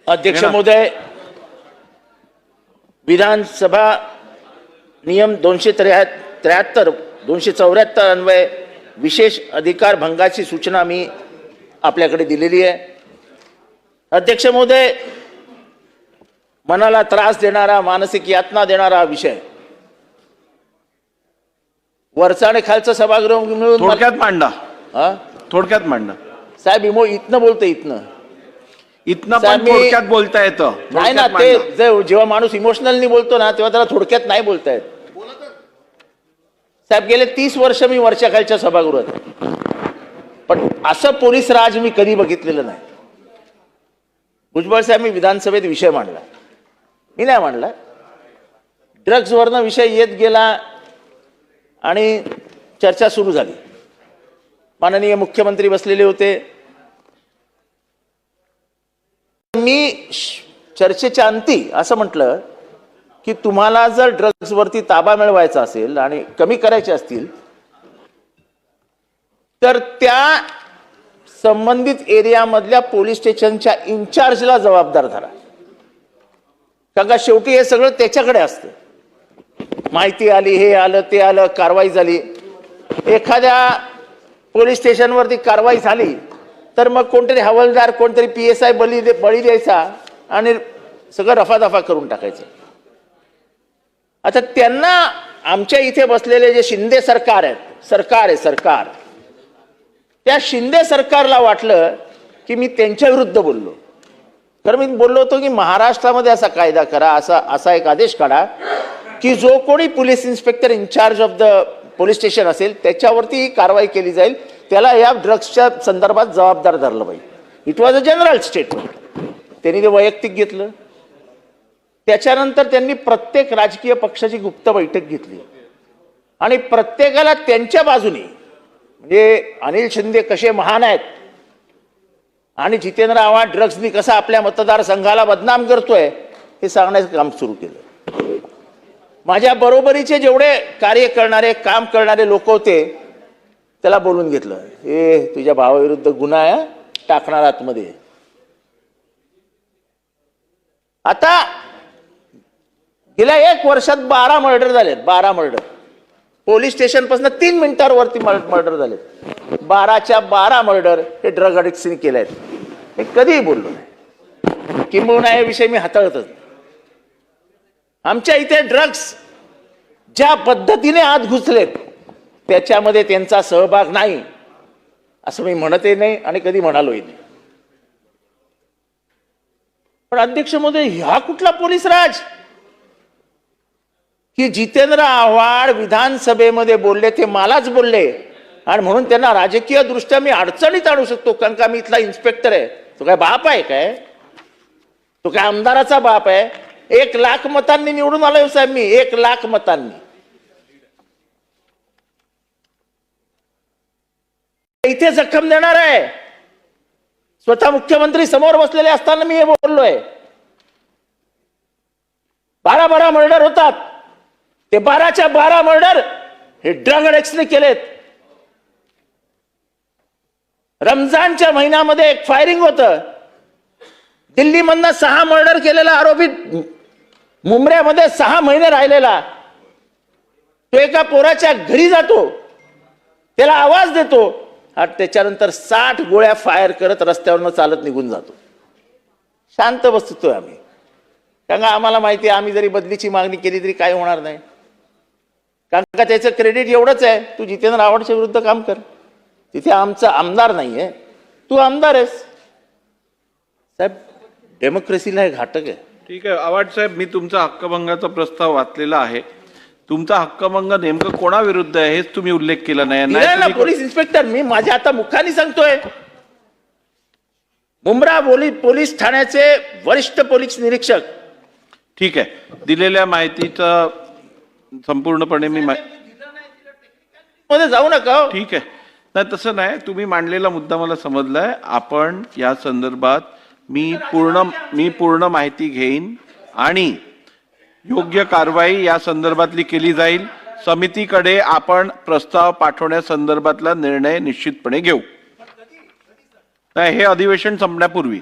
अध्यक्ष महोदय, विधानसभा नियम 273 274 अन्वये विशेष अधिकार भंगाची सूचना मी आपल्याकडे दिलेली आहे. अध्यक्ष महोदय, मनाला त्रास देणारा, मानसिक यातना देणारा विषय वरचा आणि खालचं सभागृह मिळून थोडक्यात मांडा. थोडक्यात मांडा साहेब. इथनं बोलतो, इथनं पण थोडक्यात बोलता येतं. नाही ना, ते जेव्हा माणूस इमोशनलनी बोलतो ना तेव्हा त्याला थोडक्यात नाही बोलता येत. साहेब, गेले 30 वर्ष मी वरच्या खालच्या सभागृहात, पण असं पोलीस राज मी कधी बघितलेलं नाही. भुजबळ साहेब, मी विधानसभेत विषय मांडला, मी नाही मांडला. ड्रग्जवरनं विषय येत गेला आणि चर्चा सुरू झाली. माननीय मुख्यमंत्री बसलेले होते. मी चर्चेच्या अंती असं म्हटलं की तुम्हाला जर ड्रग्जवरती ताबा मिळवायचा असेल आणि कमी करायचे असतील तर त्या संबंधित एरियामधल्या पोलीस स्टेशनच्या इन्चार्जला जबाबदार धरा. कारण का शेवटी हे सगळं त्याच्याकडे असतं. माहिती आली, हे आलं, ते आलं, कारवाई झाली. एखाद्या पोलीस स्टेशनवरती कारवाई झाली तर मग कोणतरी हवालदार, कोणतरी PSI बळी द्यायचा आणि सगळं रफादफा करून टाकायचं. आता त्यांना आमच्या इथे बसलेले जे शिंदे सरकार आहेत, सरकार त्या शिंदे सरकारला वाटलं की मी त्यांच्या विरुद्ध बोललो. तर मी बोललो होतो की महाराष्ट्रामध्ये असा कायदा करा, असा एक आदेश काढा की जो कोणी police inspector incharge of the police station असेल त्याच्यावरती ही कारवाई केली जाईल, त्याला या ड्रग्सच्या संदर्भात जबाबदार धरलं पाहिजे. It was a general statement. त्यांनी ते वैयक्तिक घेतलं. त्याच्यानंतर त्यांनी प्रत्येक राजकीय पक्षाची गुप्त बैठक घेतली आणि प्रत्येकाला त्यांच्या बाजूने, म्हणजे अनिल शिंदे कसे महान आहेत आणि जितेंद्र आव्हाड ड्रग्सनी कसा आपल्या मतदारसंघाला बदनाम करतोय हे सांगण्याचं काम सुरू केलं. माझ्या बरोबरीचे जेवढे कार्य करणारे, काम करणारे लोक होते त्याला बोलून घेतलं. हे तुझ्या भावाविरुद्ध गुन्हा आहे, टाकणार आतमध्ये. आता गेल्या 1 वर्षात 12 मर्डर झालेत. 12 मर्डर पोलीस स्टेशन पासून 3 मिनिटांवरती मर्डर झालेत. 12च्या 12 मर्डर हे ड्रग अडिक्ट्सनी केले आहेत. हे कधीही बोललो नाही. किंबहुना हे विषय मी हाताळतच. आमच्या इथे ड्रग्स ज्या पद्धतीने आत घुसलेत त्याच्यामध्ये त्यांचा सहभाग नाही असं मी म्हणतही नाही आणि कधी म्हणालोही नाही. पण अध्यक्ष महोदय, ह्या कुठला पोलीस राज की जितेंद्र आव्हाड विधानसभेमध्ये बोलले ते मलाच बोलले आणि म्हणून त्यांना राजकीय दृष्ट्या मी अडचणीत आणू शकतो कारण का मी इथला इन्स्पेक्टर आहे. तो काय बाप आहे काय? तो काय आमदाराचा बाप आहे? 1 लाख मतांनी निवडून आलोय साहेब मी. 1 लाख मतांनी. इथे जखम देणार आहे. स्वतः मुख्यमंत्री समोर बसलेले असताना मी हे बोललोय. 12 मर्डर होतात. ते 12च्या 12 मर्डर हे ड्रग अडिक्ट्सने केलेत. रमजानच्या महिन्यामध्ये एक फायरिंग होतं. दिल्लीमधनं 6 मर्डर केलेला आरोपी मुंबऱ्यामध्ये 6 महिने राहिलेला. तो एका पोराच्या घरी जातो, त्याला आवाज देतो आणि त्याच्यानंतर 60 गोळ्या फायर करत रस्त्यावरनं चालत निघून जातो. शांत बसतोय आम्ही. कारण आम्हाला माहिती आहे आम्ही जरी बदलीची मागणी केली तरी काय होणार नाही. कारण का त्याचं क्रेडिट एवढंच आहे, तू जितेंद्र आव्हाडच्या विरुद्ध काम कर. तिथे आमचा आमदार नाहीये, तू आमदार आहेस. साहेब, डेमोक्रेसीला हे घातक आहे. ठीक आहे आव्हाड साहेब, मी तुमचा हक्कभंगाचा प्रस्ताव वाचलेला आहे. तुमचा हक्कभंग नेमकं कोणाविरुद्ध आहे हेच तुम्ही उल्लेख केला नाही. पोलीस इन्स्पेक्टर, मी माझ्या आता मुखाने सांगतोय. मुंब्रा पोलीस ठाण्याचे वरिष्ठ पोलीस निरीक्षक. ठीक आहे, दिलेल्या माहितीचा संपूर्णपणे मी मध्ये जाऊ नका. ठीक आहे, नाही तसं नाही. तुम्ही मांडलेला मुद्दा मला समजलाय. आपण या संदर्भात मी पूर्ण माहिती घेईन आणि योग्य कारवाई या संदर्भातली केली जाईल. समितीकडे आपण प्रस्ताव पाठवण्यासंदर्भातला निर्णय निश्चितपणे घेऊ. हे अधिवेशन संपण्यापूर्वी